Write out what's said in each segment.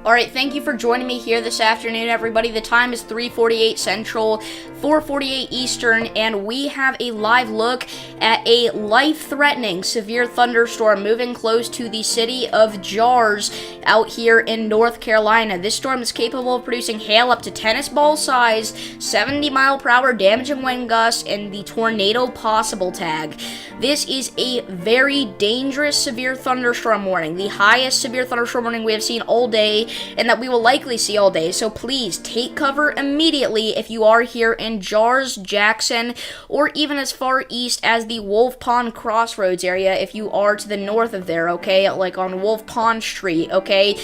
Alright, thank you for joining me here this afternoon, everybody. The time is 3:48 Central, 4:48 Eastern, and we have a live look at a life-threatening severe thunderstorm moving close to the city of Jars out here in North Carolina. This storm is capable of producing hail up to tennis ball size, 70-mile-per-hour damaging wind gusts, and the tornado possible tag. This is a very dangerous severe thunderstorm warning, the highest severe thunderstorm warning we have seen all day, and that we will likely see all day. So please take cover immediately if you are here in Jars, Jackson, or even as far east as the Wolf Pond Crossroads area if you are to the north of there, okay? Like on Wolf Pond Street, okay?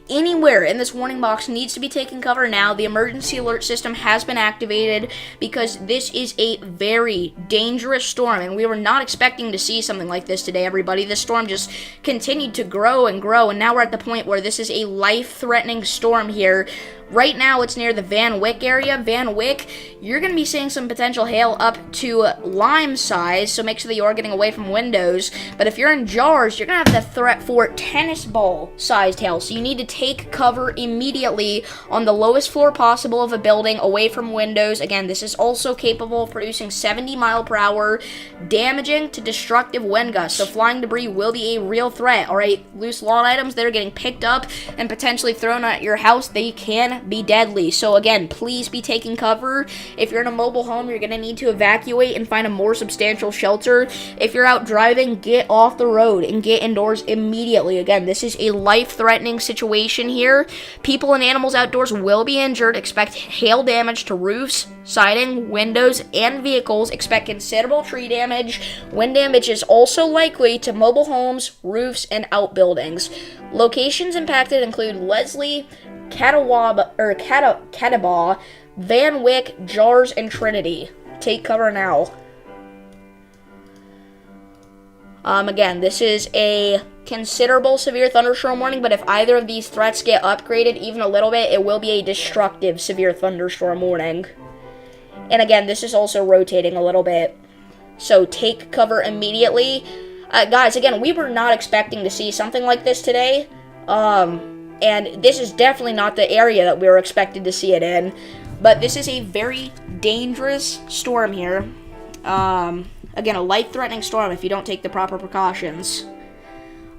Anywhere in this warning box needs to be taken cover now. The emergency alert system has been activated because this is a very dangerous storm, and we were not expecting to see something like this today, everybody. This storm just continued to grow and grow, and now we're at the point where this is a life-threatening storm here. Right now, it's near the Van Wyck area. Van Wyck, you're going to be seeing some potential hail up to lime size, so make sure that you are getting away from windows. But if you're in Jars, you're going to have the threat for tennis ball-sized hail, so you need to take cover immediately on the lowest floor possible of a building, away from windows. Again, this is also capable of producing 70-mile-per-hour damaging to destructive wind gusts, so flying debris will be a real threat. Alright, loose lawn items that are getting picked up and potentially thrown at your house, they can be deadly. So again, please be taking cover. If you're in a mobile home, you're going to need to evacuate and find a more substantial shelter. If you're out driving, get off the road and get indoors immediately. Again, this is a life-threatening situation here. People and animals outdoors will be injured. Expect hail damage to roofs, siding, windows, and vehicles. Expect considerable tree damage. Wind damage is also likely to mobile homes, roofs, and outbuildings. Locations impacted include Leslie, Catawba, Van Wyck, Jars, and Trinity. Take cover now. Again, this is a considerable severe thunderstorm warning, but if either of these threats get upgraded even a little bit, it will be a destructive severe thunderstorm warning. And again, this is also rotating a little bit, so take cover immediately. Guys, again, we were not expecting to see something like this today. And this is definitely not the area that we were expected to see it in. But this is a very dangerous storm here. Again, a life-threatening storm if you don't take the proper precautions.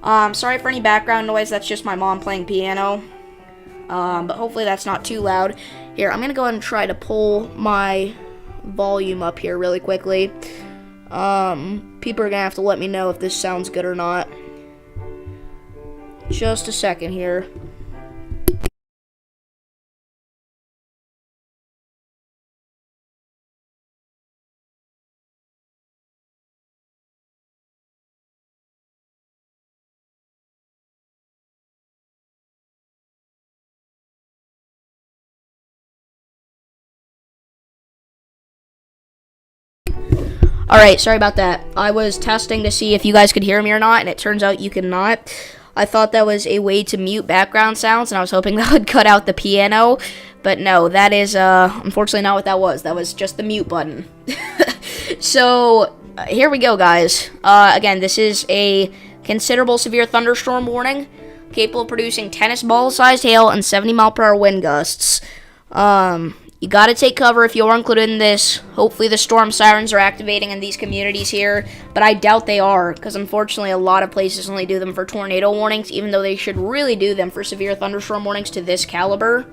Sorry for any background noise. That's just my mom playing piano. But hopefully that's not too loud. Here, I'm going to go ahead and try to pull my volume up here really quickly. People are going to have to let me know if this sounds good or not. Just a second here. Alright, sorry about that. I was testing to see if you guys could hear me or not, and it turns out you cannot. I thought that was a way to mute background sounds, and I was hoping that would cut out the piano. But no, that is unfortunately not what that was. That was just the mute button. So, here we go, guys. Again, this is a considerable severe thunderstorm warning, capable of producing tennis ball-sized hail and 70-mile-per-hour wind gusts. You gotta take cover if you're included in this. Hopefully the storm sirens are activating in these communities here, but I doubt they are, because unfortunately a lot of places only do them for tornado warnings, even though they should really do them for severe thunderstorm warnings to this caliber.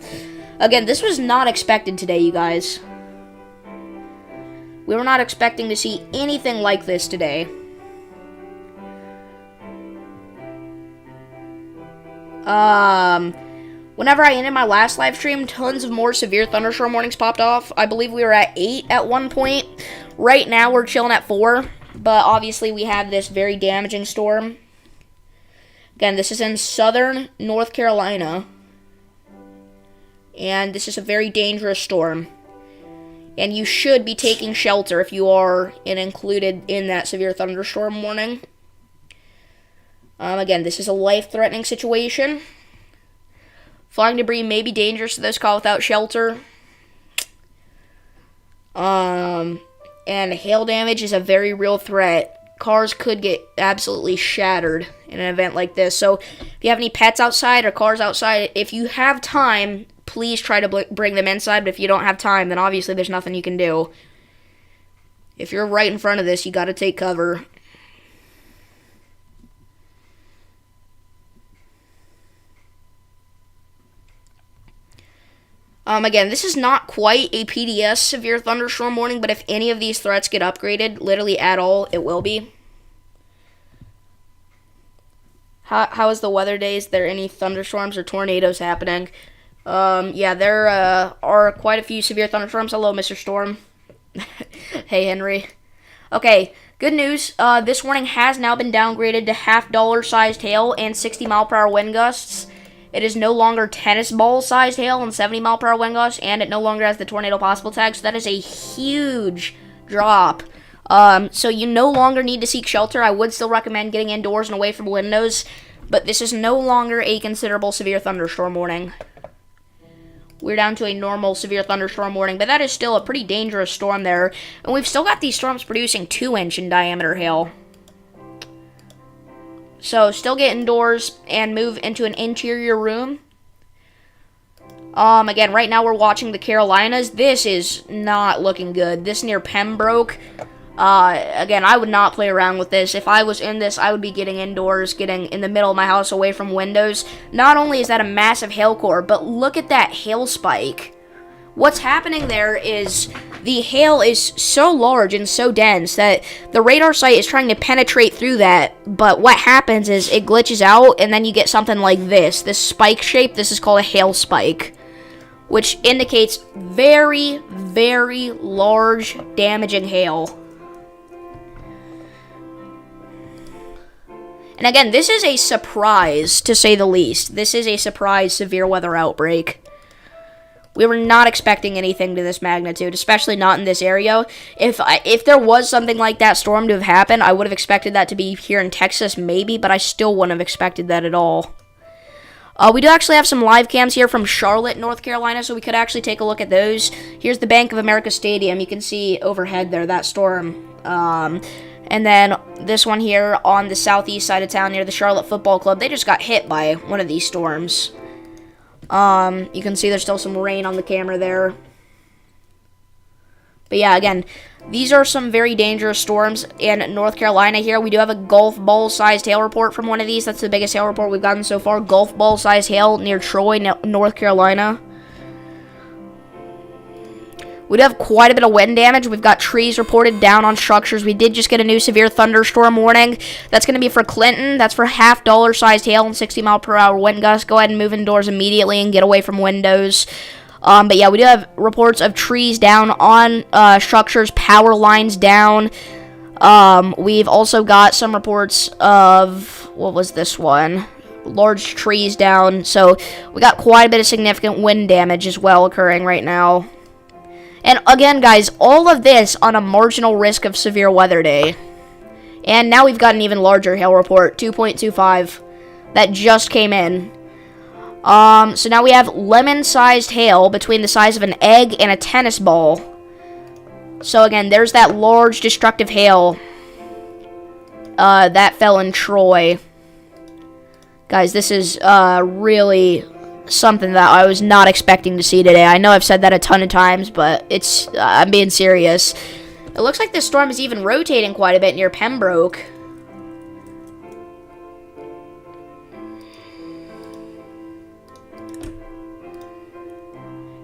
Again, this was not expected today, you guys. We were not expecting to see anything like this today. Whenever I ended my last live stream, tons of more severe thunderstorm warnings popped off. I believe we were at 8 at one point. Right now, we're chilling at 4. But obviously, we had this very damaging storm. Again, this is in southern North Carolina. And this is a very dangerous storm. And you should be taking shelter if you are included in that severe thunderstorm warning. Again, this is a life-threatening situation. Flying debris may be dangerous to those caught without shelter. And hail damage is a very real threat. cars could get absolutely shattered in an event like this. So if you have any pets outside or cars outside, if you have time, please try to bring them inside. But if you don't have time, then obviously there's nothing you can do. If you're right in front of this, you got to take cover. Again, this is not quite a PDS severe thunderstorm warning, but if any of these threats get upgraded, literally at all, it will be. How is the weather days? There any thunderstorms or tornadoes happening? Yeah, there are quite a few severe thunderstorms. Hello, Mr. Storm. Hey, Henry. Okay, good news. This warning has now been downgraded to $half-sized hail and 60-mile-per-hour wind gusts. It is no longer tennis ball-sized hail and 70-mile-per-hour wind gusts, and it no longer has the tornado possible tag, so that is a huge drop. So you no longer need to seek shelter. I would still recommend getting indoors and away from windows, but this is no longer a considerable severe thunderstorm warning. We're down to a normal severe thunderstorm warning, but that is still a pretty dangerous storm there, and we've still got these storms producing 2-inch in diameter hail. So, still get indoors and move into an interior room. Again, right now we're watching the Carolinas. This is not looking good. This near Pembroke. Again, I would not play around with this. If I was in this, I would be getting indoors, getting in the middle of my house away from windows. Not only is that a massive hail core, but look at that hail spike. What's happening there is the hail is so large and so dense that the radar site is trying to penetrate through that, but what happens is it glitches out, and then you get something like this spike shape. This is called a hail spike, which indicates very, very large, damaging hail. And again, this is a surprise, to say the least. This is a surprise severe weather outbreak. We were not expecting anything to this magnitude, especially not in this area. If there was something like that storm to have happened, I would have expected that to be here in Texas, maybe, but I still wouldn't have expected that at all. We do actually have some live cams here from Charlotte, North Carolina, so we could actually take a look at those. Here's the Bank of America Stadium. You can see overhead there, that storm. And then this one here on the southeast side of town near the Charlotte Football Club. They just got hit by one of these storms. You can see there's still some rain on the camera there. But yeah, again, these are some very dangerous storms in North Carolina here. We do have a golf ball-sized hail report from one of these. That's the biggest hail report we've gotten so far. Golf ball-sized hail near Troy, North Carolina. We do have quite a bit of wind damage. We've got trees reported down on structures. We did just get a new severe thunderstorm warning. That's going to be for Clinton. That's for $half-sized hail and 60-mile-per-hour wind gusts. Go ahead and move indoors immediately and get away from windows. But yeah, we do have reports of trees down on structures, power lines down. We've also got some reports of, what was this one? Large trees down. So we got quite a bit of significant wind damage as well occurring right now. And again, guys, all of this on a marginal risk of severe weather day. And now we've got an even larger hail report, 2.25, that just came in. So now we have lemon-sized hail between the size of an egg and a tennis ball. So again, there's that large destructive hail that fell in Troy. Guys, this is really something that I was not expecting to see today. I know I've said that a ton of times, but I'm being serious. It looks like this storm is even rotating quite a bit near Pembroke.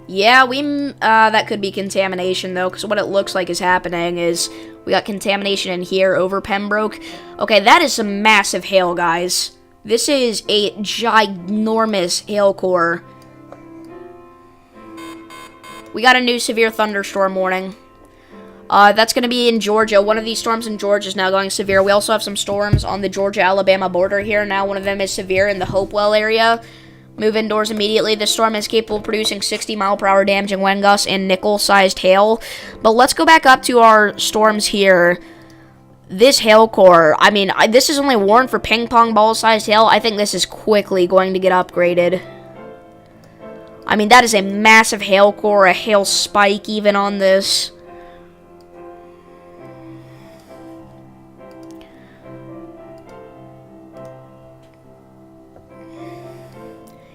Yeah, that could be contamination, though, because what it looks like is happening is we got contamination in here over Pembroke. Okay, that is some massive hail, guys. This is a ginormous hail core. We got a new severe thunderstorm warning. That's going to be in Georgia. One of these storms in Georgia is now going severe. We also have some storms on the Georgia-Alabama border here. Now one of them is severe in the Hopewell area. Move indoors immediately. This storm is capable of producing 60-mile-per-hour damaging wind gusts and nickel-sized hail. But let's go back up to our storms here. This hail core, I mean, this is only warned for ping-pong ball-sized hail. I think this is quickly going to get upgraded. I mean, that is a massive hail core, a hail spike even on this.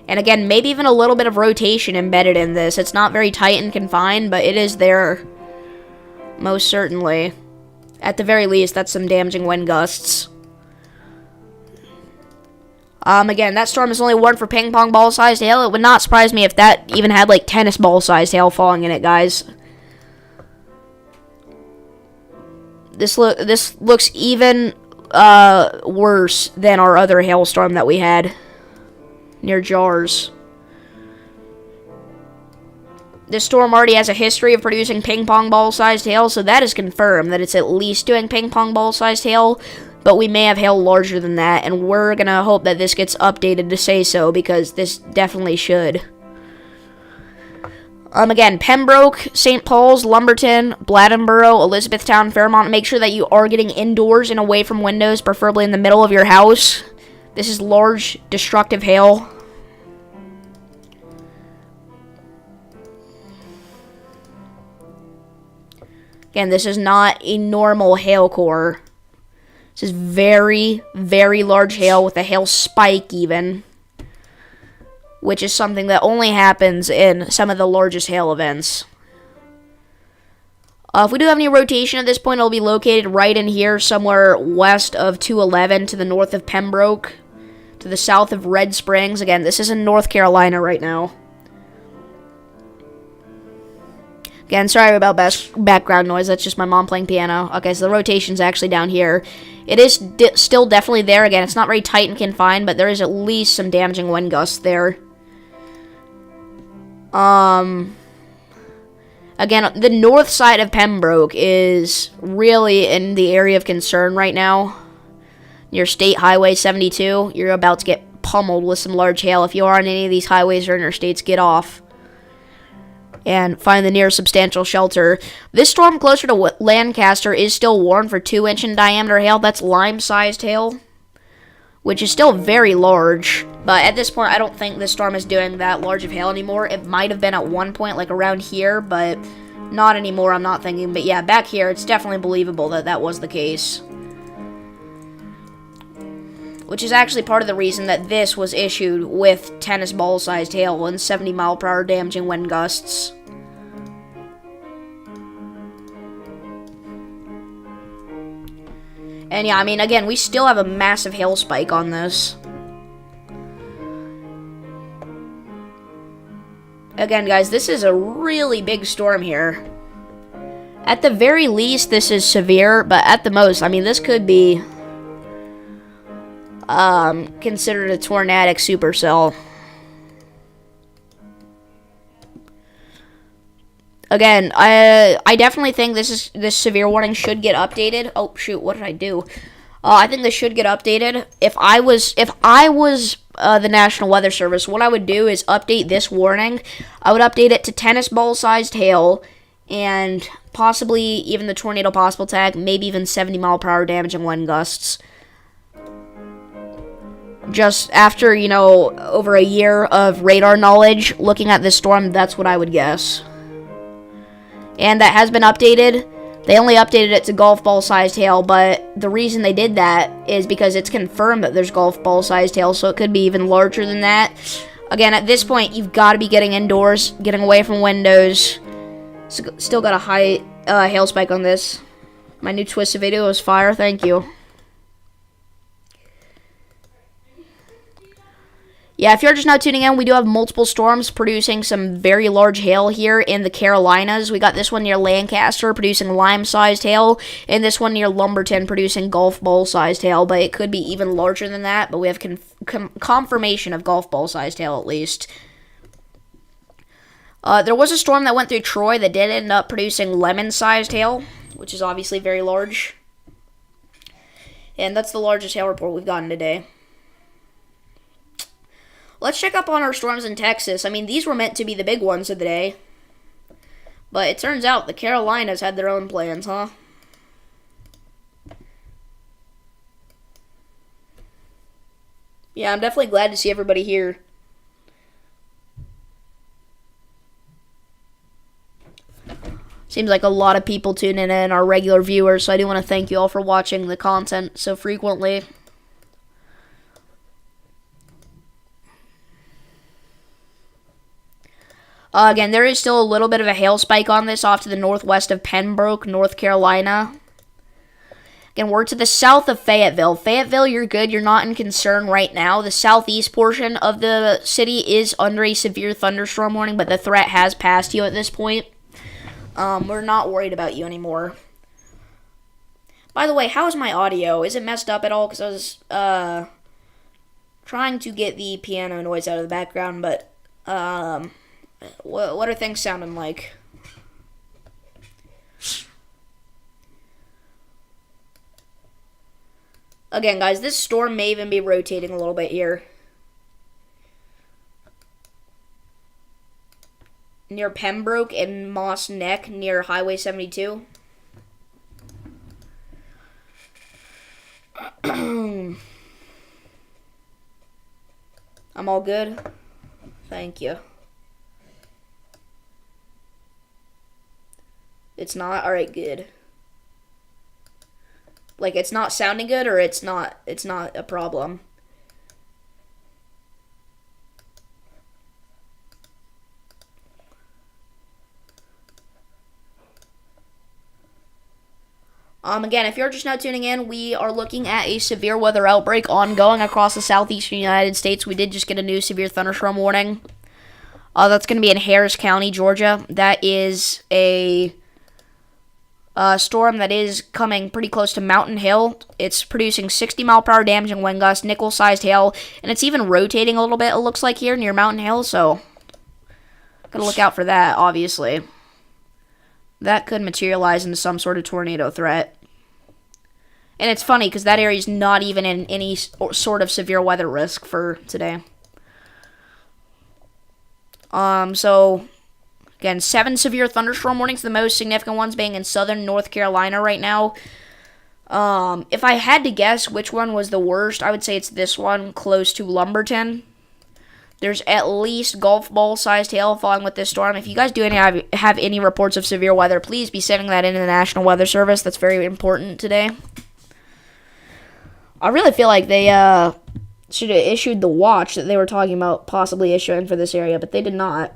And again, maybe even a little bit of rotation embedded in this. It's not very tight and confined, but it is there. Most certainly. At the very least, that's some damaging wind gusts. Again, that storm is only warned for ping pong ball-sized hail. It would not surprise me if that even had, like, tennis ball-sized hail falling in it, guys. This looks even worse than our other hailstorm that we had near Jars. This storm already has a history of producing ping pong ball-sized hail, so that is confirmed that it's at least doing ping pong ball-sized hail, but we may have hail larger than that, and we're gonna hope that this gets updated to say so, because this definitely should. Again, Pembroke, St. Paul's, Lumberton, Bladdenboro, Elizabethtown, Fairmont, make sure that you are getting indoors and away from windows, preferably in the middle of your house. This is large, destructive hail. Again, this is not a normal hail core. This is very, very large hail with a hail spike even, which is something that only happens in some of the largest hail events. If we do have any rotation at this point, it'll be located right in here, somewhere west of 211, to the north of Pembroke, to the south of Red Springs. Again, this is in North Carolina right now. Again, sorry about background noise. That's just my mom playing piano. Okay, so the rotation's actually down here. It is still definitely there. Again, it's not very tight and confined, but there is at least some damaging wind gusts there. Again, the north side of Pembroke is really in the area of concern right now. Near State Highway 72, you're about to get pummeled with some large hail. If you are on any of these highways or interstates, get off and find the nearest substantial shelter. This storm closer to Lancaster is still warned for 2-inch in diameter hail. That's lime-sized hail, which is still very large. But at this point, I don't think this storm is doing that large of hail anymore. It might have been at one point, like around here, but not anymore, I'm not thinking. But yeah, back here, it's definitely believable that that was the case. Which is actually part of the reason that this was issued with tennis ball-sized hail and 70-mile-per-hour damaging wind gusts. And yeah, I mean, again, we still have a massive hail spike on this. Again, guys, this is a really big storm here. At the very least, this is severe, but at the most, I mean, this could be considered a tornadic supercell. Again, I definitely think this severe warning should get updated. Oh shoot, what did I do? I think this should get updated. If I was the National Weather Service, what I would do is update this warning. I would update it to tennis ball-sized hail and possibly even the tornado possible tag, maybe even 70-mile-per-hour damaging wind gusts. Just after, you know, over a year of radar knowledge, looking at this storm, that's what I would guess. And that has been updated. They only updated it to golf ball-sized hail, but the reason they did that is because it's confirmed that there's golf ball-sized hail, so it could be even larger than that. Again, at this point, you've got to be getting indoors, getting away from windows. Still got a high hail spike on this. My new Twisted video is fire, thank you. Yeah, if you're just now tuning in, we do have multiple storms producing some very large hail here in the Carolinas. We got this one near Lancaster producing lime-sized hail, and this one near Lumberton producing golf ball-sized hail, but it could be even larger than that, but we have confirmation of golf ball-sized hail at least. There was a storm that went through Troy that did end up producing lemon-sized hail, which is obviously very large. And that's the largest hail report we've gotten today. Let's check up on our storms in Texas. I mean, these were meant to be the big ones of the day. But it turns out the Carolinas had their own plans, huh? Yeah, I'm definitely glad to see everybody here. Seems like a lot of people tuning in are regular viewers, so I do want to thank you all for watching the content so frequently. Again, there is still a little bit of a hail spike on this off to the northwest of Pembroke, North Carolina. Again, we're to the south of Fayetteville. Fayetteville, you're good. You're not in concern right now. The southeast portion of the city is under a severe thunderstorm warning, but the threat has passed you at this point. We're not worried about you anymore. By the way, how's my audio? Is it messed up at all? Because I was trying to get the piano noise out of the background, but what are things sounding like? Again, guys, this storm may even be rotating a little bit here. Near Pembroke and Moss Neck, near Highway 72. I'm all good. Thank you. It's not? Alright, good. Like, it's not sounding good, or it's not a problem. Again, if you're just now tuning in, we are looking at a severe weather outbreak ongoing across the southeastern United States. We did just get a new severe thunderstorm warning. That's going to be in Harris County, Georgia. That is a storm that is coming pretty close to Mountain Hill. It's producing 60-mile-per-hour damaging wind gusts, nickel-sized hail, and it's even rotating a little bit, it looks like, here near Mountain Hill, so gotta look out for that, obviously. That could materialize into some sort of tornado threat. And it's funny, because that area is not even in any sort of severe weather risk for today. So again, 7 severe thunderstorm warnings, the most significant ones being in southern North Carolina right now. If I had to guess which one was the worst, I would say it's this one, close to Lumberton. There's at least golf ball-sized hail falling with this storm. If you guys do have any reports of severe weather, please be sending that in to the National Weather Service. That's very important today. I really feel like they should have issued the watch that they were talking about possibly issuing for this area, but they did not.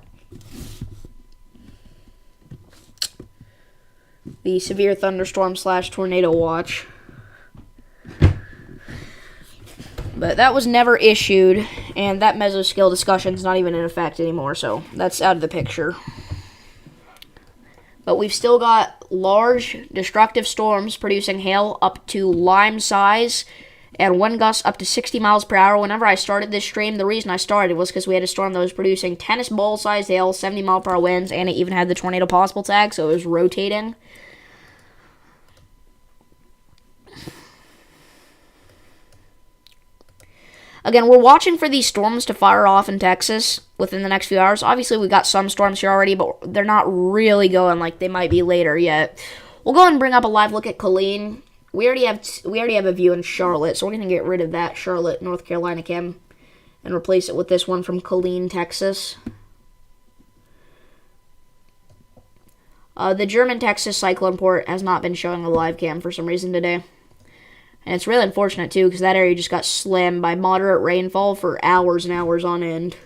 The severe thunderstorm / tornado watch. But that was never issued, and that mesoscale discussion is not even in effect anymore, so that's out of the picture. But we've still got large, destructive storms producing hail up to lime size and wind gusts up to 60 miles per hour. Whenever I started this stream, the reason I started was because we had a storm that was producing tennis ball-sized hail, 70-mile-per-hour winds, and it even had the tornado possible tag, so it was rotating. Again, we're watching for these storms to fire off in Texas within the next few hours. Obviously, we got some storms here already, but they're not really going like they might be later yet. We'll go ahead and bring up a live look at Colleen. We already have a view in Charlotte, so we're going to get rid of that Charlotte, North Carolina cam and replace it with this one from Colleen, Texas. The German Texas cyclone port has not been showing a live cam for some reason today. And it's really unfortunate, too, because that area just got slammed by moderate rainfall for hours and hours on end.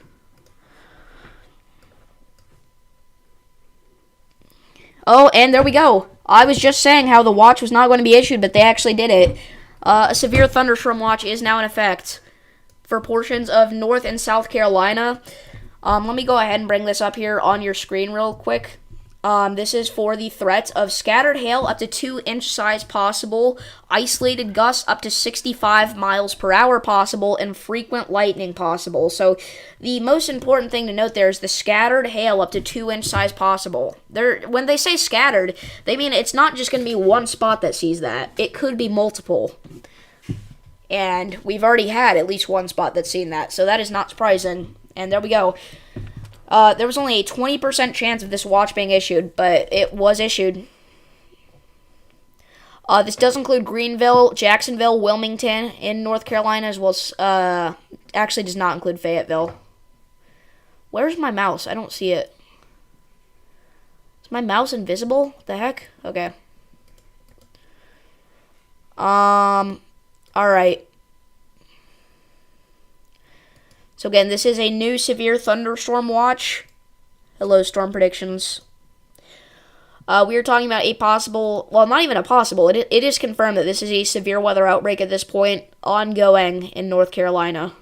Oh, and there we go. I was just saying how the watch was not going to be issued, but they actually did it. A severe thunderstorm watch is now in effect for portions of North and South Carolina. Let me go ahead and bring this up here on your screen real quick. This is for the threat of scattered hail up to 2-inch size possible, isolated gusts up to 65 miles per hour possible, and frequent lightning possible. So the most important thing to note there is the scattered hail up to 2-inch size possible. When they say scattered, they mean it's not just going to be one spot that sees that. It could be multiple. And we've already had at least one spot that's seen that, so that is not surprising. And there we go. There was only a 20% chance of this watch being issued, but it was issued. This does include Greenville, Jacksonville, Wilmington in North Carolina, as well as, actually does not include Fayetteville. Where's my mouse? I don't see it. Is my mouse invisible? What the heck? Okay. Alright. So again, this is a new severe thunderstorm watch. Hello, storm predictions. We were talking about a possible, well, not even a possible, it is confirmed that this is a severe weather outbreak at this point, ongoing in North Carolina.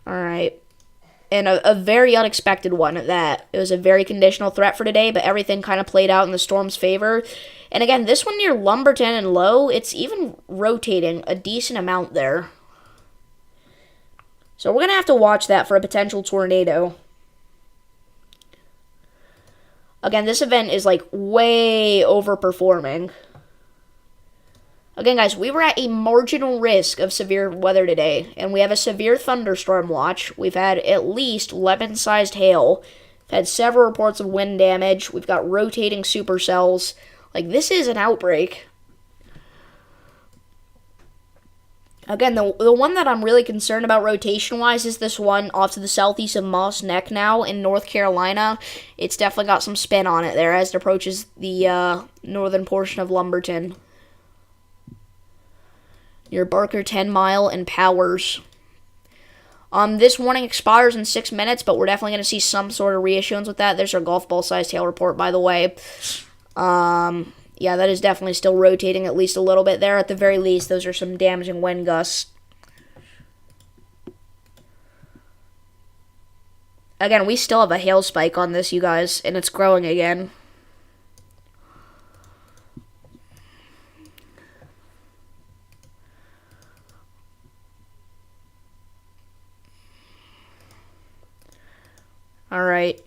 Alright. And a very unexpected one at that. It was a very conditional threat for today, but everything kind of played out in the storm's favor. And again, this one near Lumberton and Low, it's even rotating a decent amount there. So we're going to have to watch that for a potential tornado. Again, this event is like way overperforming. Again, guys, we were at a marginal risk of severe weather today, and we have a severe thunderstorm watch. We've had at least lemon-sized hail. We've had several reports of wind damage. We've got rotating supercells. Like, this is an outbreak. Again, the one that I'm really concerned about rotation-wise is this one off to the southeast of Moss Neck now in North Carolina. It's definitely got some spin on it there as it approaches the northern portion of Lumberton. Near Barker 10 Mile and Powers. This warning expires in 6 minutes, but we're definitely going to see some sort of reissuance with that. There's our golf ball-sized hail report, by the way. Yeah, that is definitely still rotating at least a little bit there. At the very least, those are some damaging wind gusts. Again, we still have a hail spike on this, you guys, and it's growing again. All right.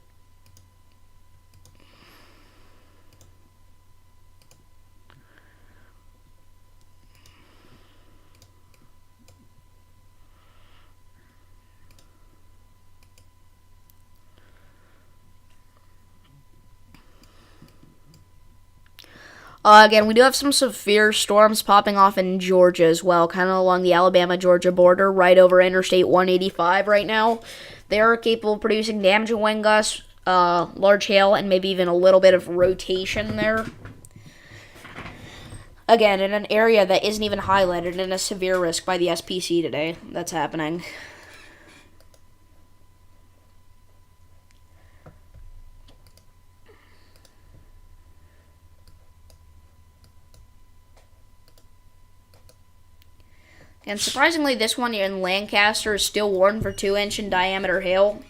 Again, we do have some severe storms popping off in Georgia as well, kind of along the Alabama-Georgia border, right over Interstate 185 right now. They are capable of producing damaging wind gusts, large hail, and maybe even a little bit of rotation there. Again, in an area that isn't even highlighted in a severe risk by the SPC today. That's happening. And surprisingly, this one in Lancaster is still warned for 2-inch in diameter hail.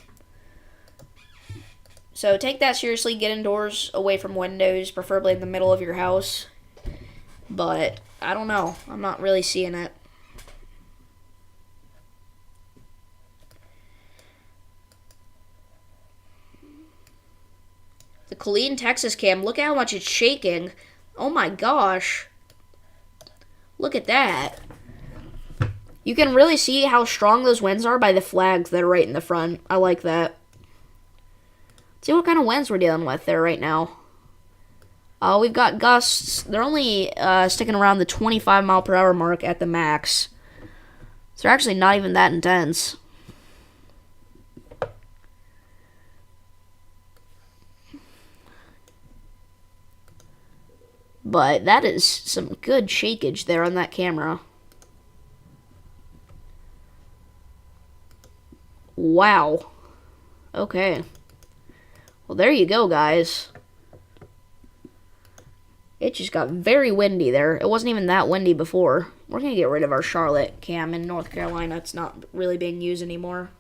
So take that seriously. Get indoors, away from windows, preferably in the middle of your house. But I don't know. I'm not really seeing it. The Killeen, Texas cam, look at how much it's shaking. Oh my gosh. Look at that. You can really see how strong those winds are by the flags that are right in the front. I like that. Let's see what kind of winds we're dealing with there right now. We've got gusts. They're only sticking around the 25 mile per hour mark at the max. So they're actually not even that intense. But that is some good shakeage there on that camera. Wow. Okay. Well, there you go, guys. It just got very windy there. It wasn't even that windy before. We're going to get rid of our Charlotte cam in North Carolina. It's not really being used anymore.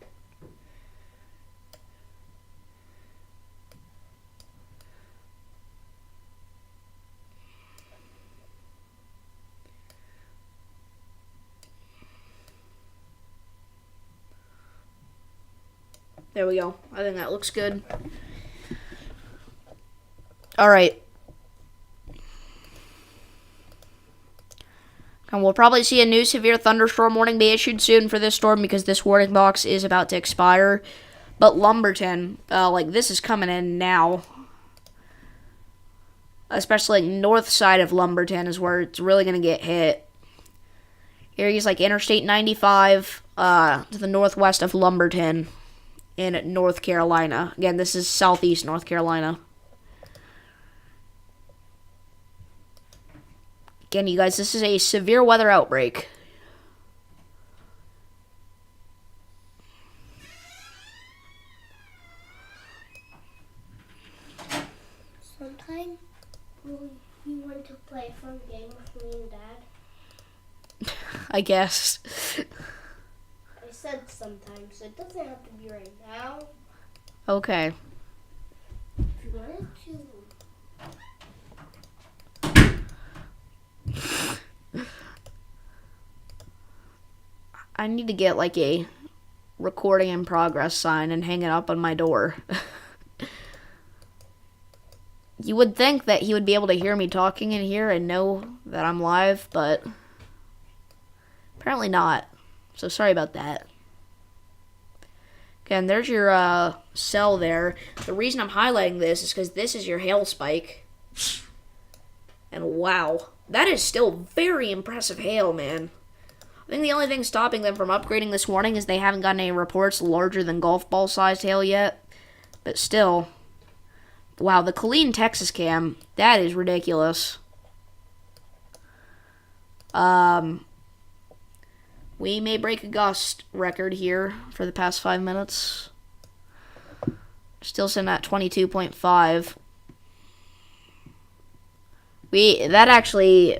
There we go. I think that looks good. All right. And we'll probably see a new severe thunderstorm warning be issued soon for this storm because this warning box is about to expire. But Lumberton, this is coming in now. Especially north side of Lumberton is where it's really going to get hit. Areas like Interstate 95 to the northwest of Lumberton in North Carolina. Again, this is southeast North Carolina. Again, you guys, this is a severe weather outbreak. play a fun game with me and Dad? I guess. I said sometimes, so it doesn't have to be right now. Okay. If you wanted to. I need to get like a recording in progress sign and hang it up on my door. You would think that he would be able to hear me talking in here and know that I'm live, but apparently not. So sorry about that. Okay, and there's your cell there. The reason I'm highlighting this is because this is your hail spike. And wow, that is still very impressive hail, man. I think the only thing stopping them from upgrading this warning is they haven't gotten any reports larger than golf ball sized hail yet. But still, wow, the Killeen, Texas cam, that is ridiculous. We may break a gust record here for the past 5 minutes. Still sitting at 22.5. That actually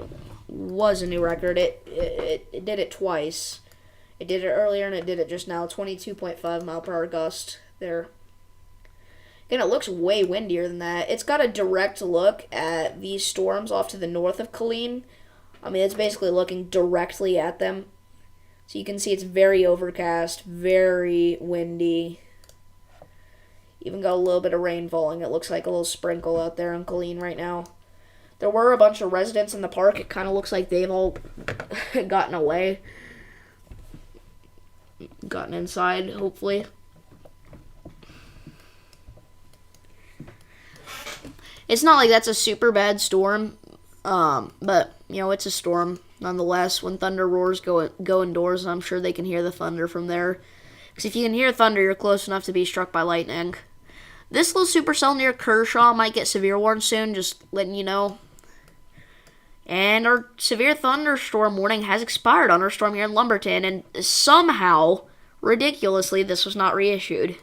was a new record. It did it twice. It did it earlier and it did it just now. 22.5 mile per hour gust there. And it looks way windier than that. It's got a direct look at these storms off to the north of Killeen. I mean, it's basically looking directly at them. So you can see it's very overcast, very windy. Even got a little bit of rain falling. It looks like a little sprinkle out there in Killeen right now. There were a bunch of residents in the park. It kind of looks like they've all gotten away. Gotten inside, hopefully. It's not like that's a super bad storm, but, you know, it's a storm nonetheless. When thunder roars, go indoors, and I'm sure they can hear the thunder from there. Because if you can hear thunder, you're close enough to be struck by lightning. This little supercell near Kershaw might get severe warning soon, just letting you know. And our severe thunderstorm warning has expired on our storm here in Lumberton, and somehow, ridiculously, this was not reissued.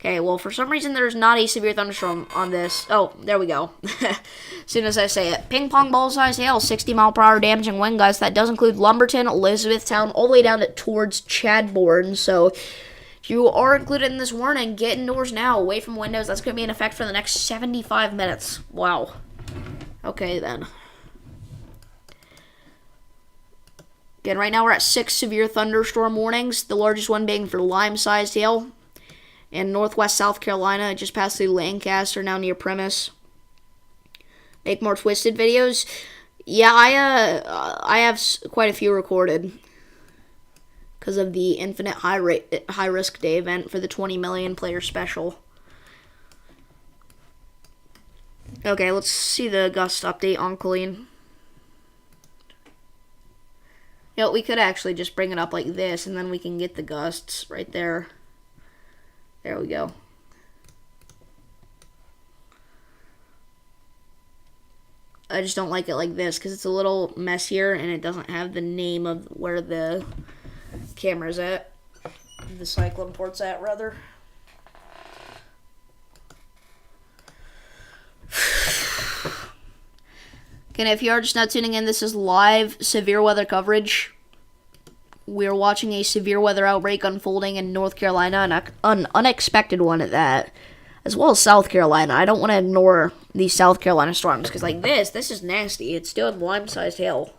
Okay, well, for some reason, there's not a severe thunderstorm on this. Oh, there we go. As soon as I say it. Ping pong ball size hail, 60 mile per hour damaging wind gusts. That does include Lumberton, Elizabethtown, all the way down towards Chadbourne. So, if you are included in this warning, get indoors now, away from windows. That's going to be in effect for the next 75 minutes. Wow. Okay, then. Again, right now we're at 6 severe thunderstorm warnings, the largest one being for lime-sized hail. And northwest South Carolina, it just passed through Lancaster, now near Primus. Make more twisted videos. Yeah, I have quite a few recorded because of the Infinite High Risk Day event for the 20 million player special. Okay, let's see the gust update on Killeen. You know, we could actually just bring it up like this, and then we can get the gusts right there. There we go. I just don't like it like this because it's a little messier and it doesn't have the name of where the camera's at. The cyclone port's at, rather. Okay, if you are just now tuning in, this is live severe weather coverage. We're watching a severe weather outbreak unfolding in North Carolina, an unexpected one at that, as well as South Carolina. I don't want to ignore these South Carolina storms, because like this is nasty. It's doing lime-sized hail.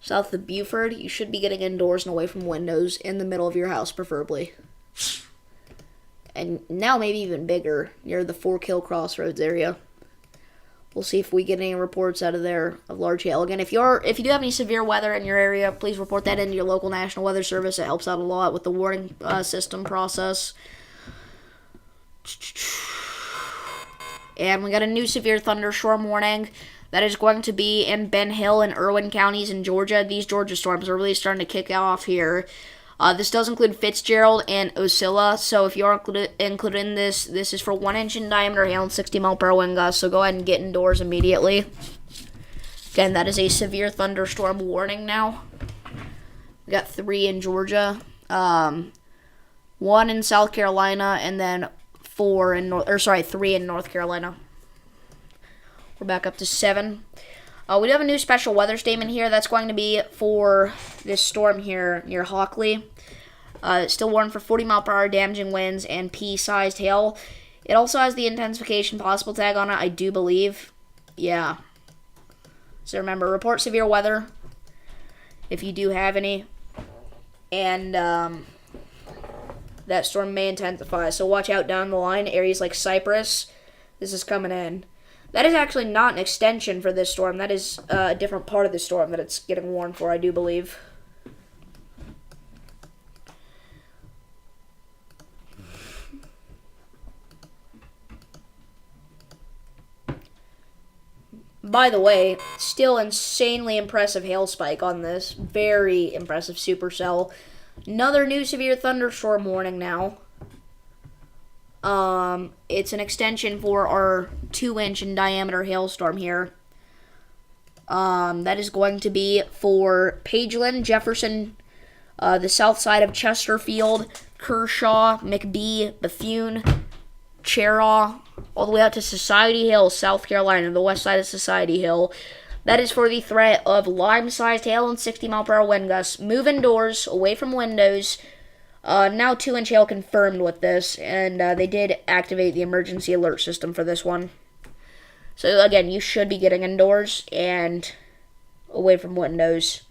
South of Beaufort, you should be getting indoors and away from windows, in the middle of your house, preferably. And now maybe even bigger, near the Fork Hill Crossroads area. We'll see if we get any reports out of there of large hail. Again, if you do have any severe weather in your area, please report that into your local National Weather Service. It helps out a lot with the warning system process. And we got a new severe thunderstorm warning that is going to be in Ben Hill and Irwin counties in Georgia. These Georgia storms are really starting to kick off here. This does include Fitzgerald and Ocilla, so if you are included in this is for 1 inch in diameter hail and 60 mile per hour wind gusts, so go ahead and get indoors immediately. Again, that is a severe thunderstorm warning now. We got 3 in Georgia, 1 in South Carolina, and then 3 in North Carolina. We're back up to 7. We do have a new special weather statement here that's going to be for this storm here near Hockley. It's still warned for 40-mile-per-hour damaging winds and pea-sized hail. It also has the intensification possible tag on it, I do believe. Yeah. So remember, report severe weather if you do have any. And that storm may intensify. So watch out down the line. Areas like Cypress, this is coming in. That is actually not an extension for this storm. That is a different part of the storm that it's getting warned for, I do believe. By the way, still insanely impressive hail spike on this. Very impressive supercell. Another new severe thunderstorm warning now. It's an extension for our 2-inch in diameter hailstorm here. That is going to be for Pageland, Jefferson, the south side of Chesterfield, Kershaw, McBee, Bethune, Cheraw, all the way out to Society Hill, South Carolina, the west side of Society Hill. That is for the threat of lime-sized hail and 60-mile-per-hour wind gusts. Move indoors, away from windows. Now 2-inch hail confirmed with this, and they did activate the emergency alert system for this one. So again, you should be getting indoors and away from windows.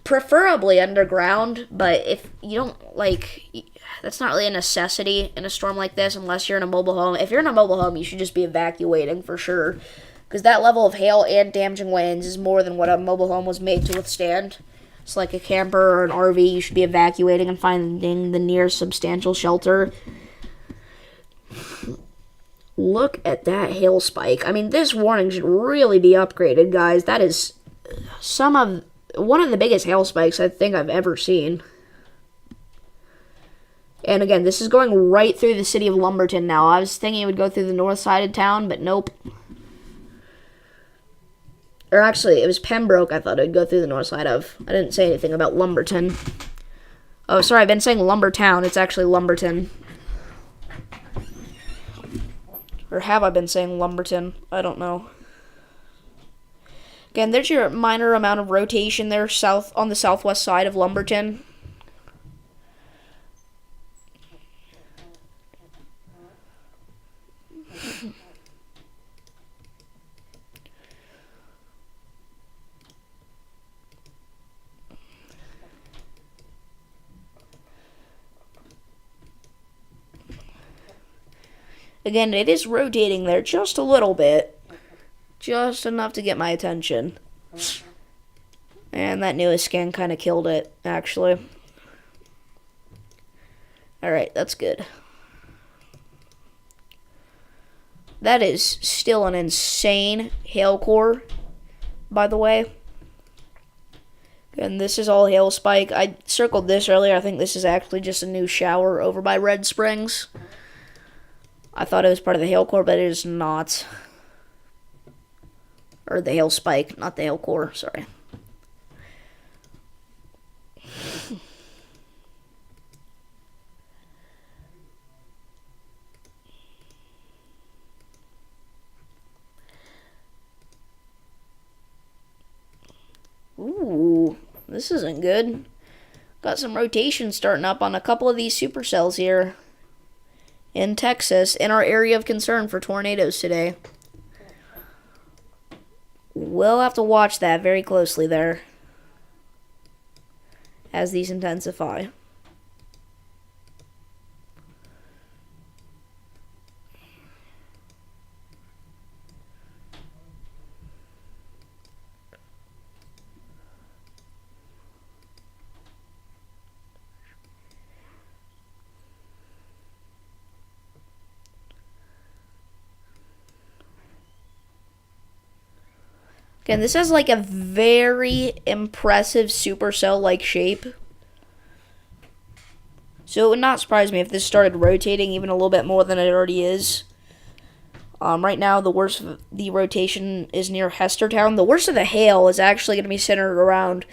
Preferably underground, but if you don't like, that's not really a necessity in a storm like this unless you're in a mobile home. If you're in a mobile home, you should just be evacuating for sure, because that level of hail and damaging winds is more than what a mobile home was made to withstand. So like a camper or an RV, you should be evacuating and finding the nearest substantial shelter. Look at that hail spike. I mean, this warning should really be upgraded, guys. That is one of the biggest hail spikes I think I've ever seen. And again, this is going right through the city of Lumberton now. I was thinking it would go through the north side of town, but nope. Or actually, it was Pembroke I thought it would go through the north side of. I didn't say anything about Lumberton. Oh, sorry, I've been saying Lumbertown. It's actually Lumberton. Or have I been saying Lumberton? I don't know. Again, there's your minor amount of rotation there on the southwest side of Lumberton. Again, it is rotating there just a little bit. Just enough to get my attention. And that newest scan kind of killed it, actually. Alright, that's good. That is still an insane hail core, by the way. And this is all hail spike. I circled this earlier. I think this is actually just a new shower over by Red Springs. I thought it was part of the hail core, but it is not. Or the hail spike, not the hail core, sorry. Ooh, this isn't good. Got some rotation starting up on a couple of these supercells here in Texas, in our area of concern for tornadoes today. We'll have to watch that very closely there as these intensify. Again, this has like a very impressive supercell-like shape. So it would not surprise me if this started rotating even a little bit more than it already is. Right now, the worst of the rotation is near Hestertown. The worst of the hail is actually going to be centered around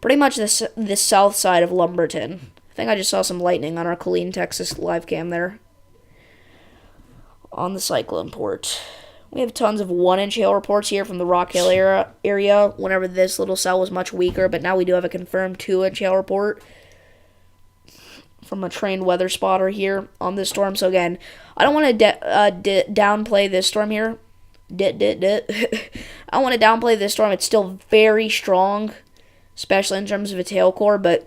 pretty much the south side of Lumberton. I think I just saw some lightning on our Colleen, Texas live cam there on the cyclone port. We have tons of 1-inch hail reports here from the Rock Hill area whenever this little cell was much weaker, but now we do have a confirmed 2-inch hail report from a trained weather spotter here on this storm. So again, I don't want to downplay this storm here. I want to downplay this storm. It's still very strong, especially in terms of its hail core, but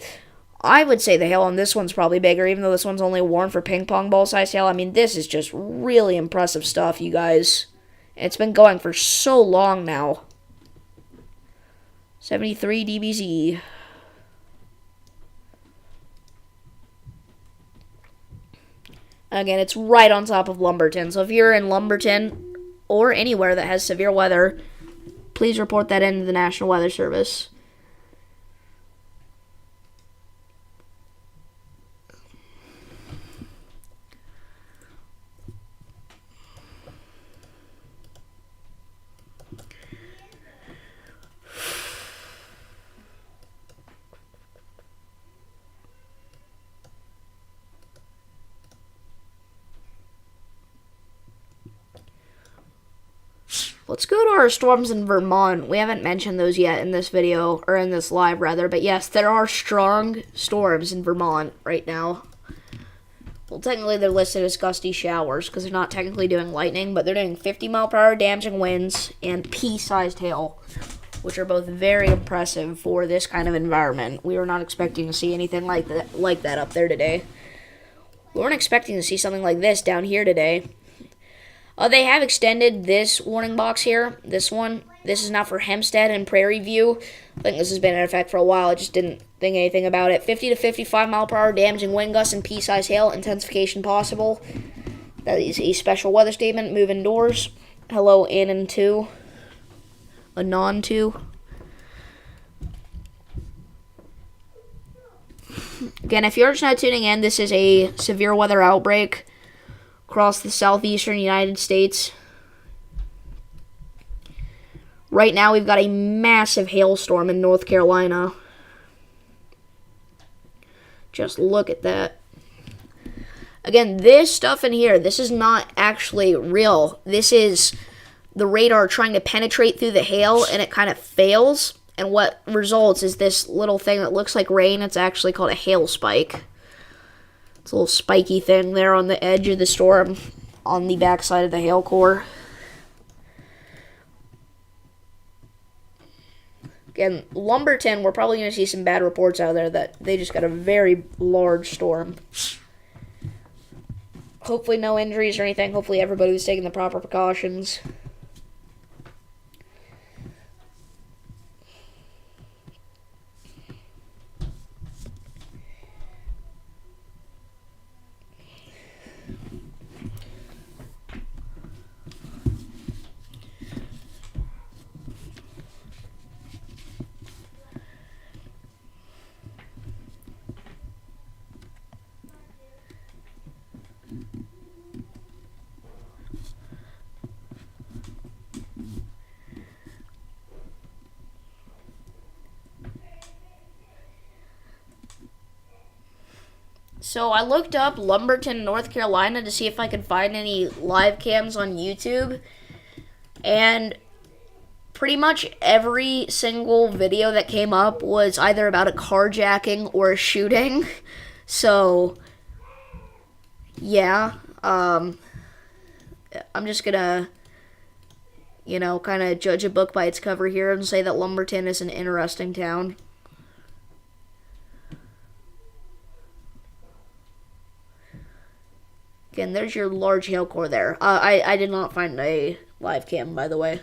I would say the hail on this one's probably bigger, even though this one's only warned for ping pong ball size hail. I mean, this is just really impressive stuff, you guys. It's been going for so long now. 73 dBz. Again, it's right on top of Lumberton. So if you're in Lumberton or anywhere that has severe weather, please report that into the National Weather Service. Let's go to our storms in Vermont. We haven't mentioned those yet in this video, or in this live rather, but yes, there are strong storms in Vermont right now. Well, technically they're listed as gusty showers because they're not technically doing lightning, but they're doing 50-mile-per-hour damaging winds and pea-sized hail, which are both very impressive for this kind of environment. We were not expecting to see anything like that up there today. We weren't expecting to see something like this down here today. They have extended this warning box here. This one. This is not for Hempstead and Prairie View. I think this has been in effect for a while. I just didn't think anything about it. 50 to 55 mile per hour damaging wind gusts and pea-sized hail. Intensification possible. That is a special weather statement. Move indoors. Hello, Anon 2. Anon 2. Again, if you're just not tuning in, this is a severe weather outbreak across the southeastern United States. Right now, we've got a massive hailstorm in North Carolina. Just look at that. Again, this stuff in here, this is not actually real. This is the radar trying to penetrate through the hail, and it kind of fails. And what results is this little thing that looks like rain. It's actually called a hail spike. It's a little spiky thing there on the edge of the storm on the backside of the hail core. Again, Lumberton, we're probably going to see some bad reports out there that they just got a very large storm. Hopefully no injuries or anything. Hopefully everybody was taking the proper precautions. So I looked up Lumberton, North Carolina to see if I could find any live cams on YouTube. And pretty much every single video that came up was either about a carjacking or a shooting. So, yeah. I'm just gonna, kind of judge a book by its cover here and say that Lumberton is an interesting town. Again, there's your large hail core there. I did not find a live cam, by the way.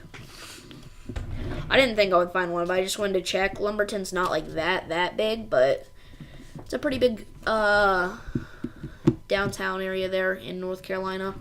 I didn't think I would find one, but I just wanted to check. Lumberton's not like that big, but it's a pretty big downtown area there in North Carolina.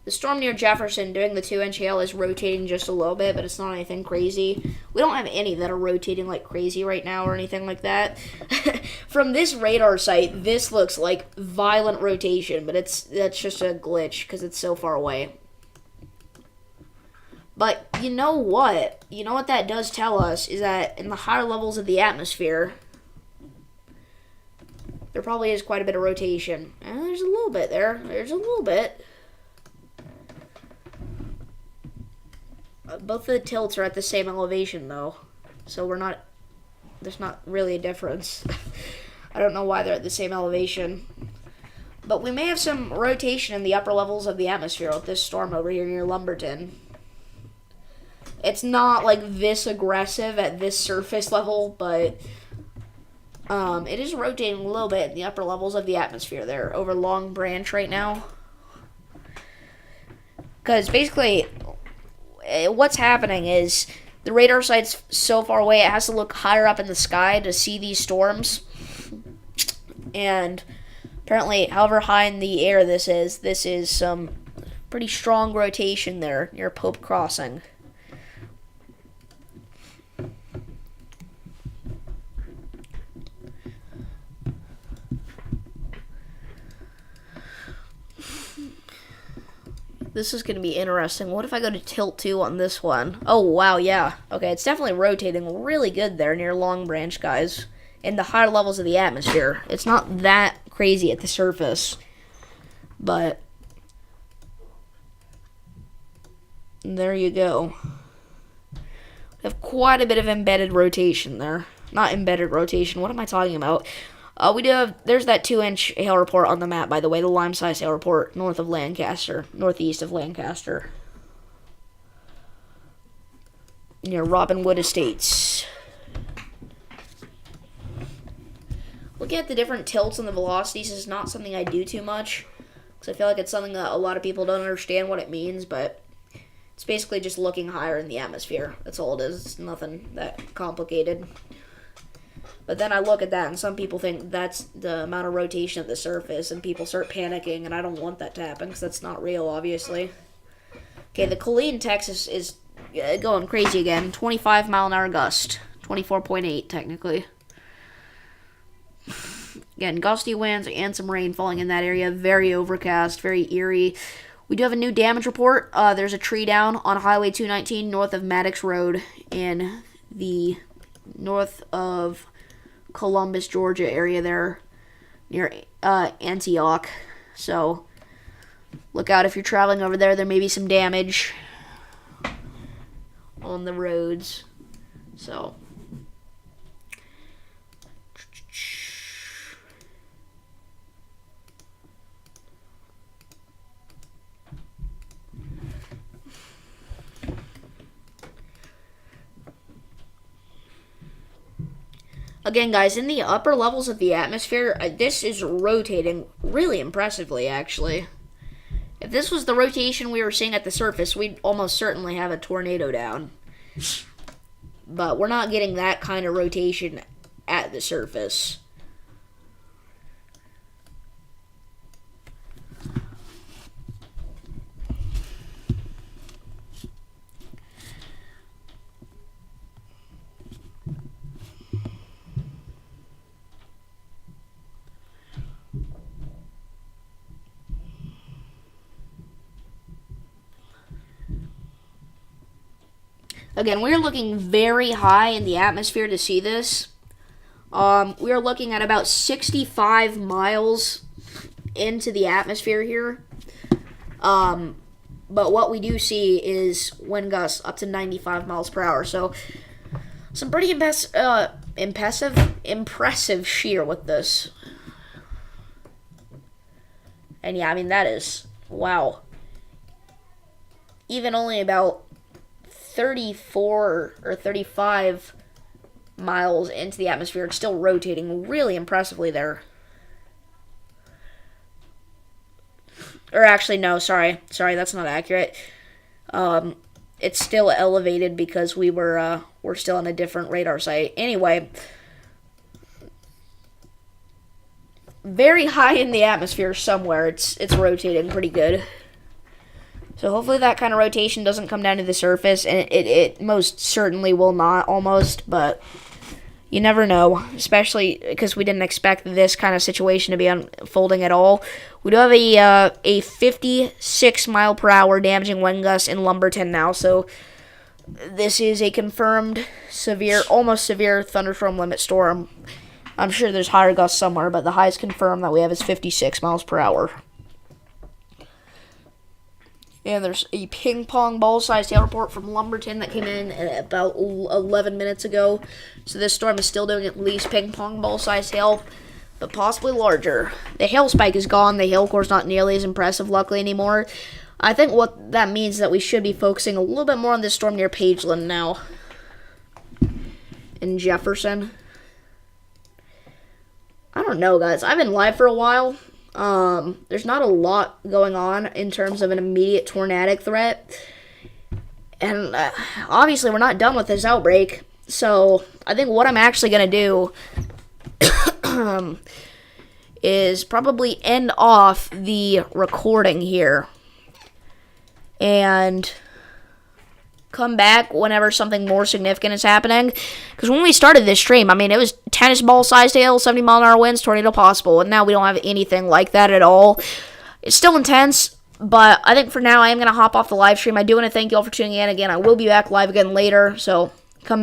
The storm near Jefferson during the 2-inch hail is rotating just a little bit, but it's not anything crazy. We don't have any that are rotating like crazy right now or anything like that. From this radar site, this looks like violent rotation, but that's just a glitch because it's so far away. But you know what? You know what that does tell us is that in the higher levels of the atmosphere, there probably is quite a bit of rotation. And there's a little bit there. There's a little bit. Both of the tilts are at the same elevation, though. So there's not really a difference. I don't know why they're at the same elevation. But we may have some rotation in the upper levels of the atmosphere with this storm over here near Lumberton. It's not like this aggressive at this surface level, but it is rotating a little bit in the upper levels of the atmosphere there over Long Branch right now. Because basically, what's happening is the radar site's so far away, it has to look higher up in the sky to see these storms. And apparently, however high in the air this is some pretty strong rotation there near Pope Crossing. This is going to be interesting. What if I go to tilt 2 on this one? Oh, wow, yeah. Okay, it's definitely rotating really good there near Long Branch, guys. In the higher levels of the atmosphere. It's not that crazy at the surface. But there you go. We have quite a bit of embedded rotation there. Not embedded rotation. What am I talking about? There's that 2-inch hail report on the map, by the way, the lime-size hail report northeast of Lancaster. Near Robinwood Estates. Looking at the different tilts and the velocities is not something I do too much, because I feel like it's something that a lot of people don't understand what it means, but it's basically just looking higher in the atmosphere. That's all it is. It's nothing that complicated. But then I look at that, and some people think that's the amount of rotation at the surface, and people start panicking, and I don't want that to happen, because that's not real, obviously. Okay, the Killeen, Texas is going crazy again. 25-mile-an-hour gust. 24.8, technically. Again, gusty winds and some rain falling in that area. Very overcast, very eerie. We do have a new damage report. There's a tree down on Highway 219 north of Maddox Road in the north of Columbus, Georgia area there near Antioch. So look out if you're traveling over there. There may be some damage on the roads. So again, guys, in the upper levels of the atmosphere, this is rotating really impressively, actually. If this was the rotation we were seeing at the surface, we'd almost certainly have a tornado down. But we're not getting that kind of rotation at the surface. Again, we're looking very high in the atmosphere to see this. We are looking at about 65 miles into the atmosphere here. But what we do see is wind gusts up to 95 miles per hour. So some pretty impressive shear with this. And yeah, I mean, that is, wow. Even only about 34 or 35 miles into the atmosphere, it's still rotating really impressively there. Or actually, no, sorry, that's not accurate. It's still elevated because we're still on a different radar site. Anyway, very high in the atmosphere somewhere. It's rotating pretty good. So hopefully that kind of rotation doesn't come down to the surface, and it most certainly will not, almost, but you never know, especially because we didn't expect this kind of situation to be unfolding at all. We do have a 56 mile per hour damaging wind gust in Lumberton now, so this is a confirmed severe, almost severe thunderstorm limit storm. I'm sure there's higher gusts somewhere, but the highest confirmed that we have is 56 miles per hour. And there's a ping pong ball-sized hail report from Lumberton that came in about 11 minutes ago. So this storm is still doing at least ping pong ball-sized hail, but possibly larger. The hail spike is gone. The hail core is not nearly as impressive, luckily, anymore. I think what that means is that we should be focusing a little bit more on this storm near Pageland now. In Jefferson. I don't know, guys. I've been live for a while. There's not a lot going on in terms of an immediate tornadic threat. And obviously we're not done with this outbreak. So I think what I'm actually going to do is probably end off the recording here. And come back whenever something more significant is happening. Because when we started this stream, I mean, it was tennis ball sized hail, 70 mile an hour winds, tornado possible, and now we don't have anything like that at all. It's still intense, but I think for now I am going to hop off the live stream. I do want to thank you all for tuning in. Again, I will be back live again later, so come back.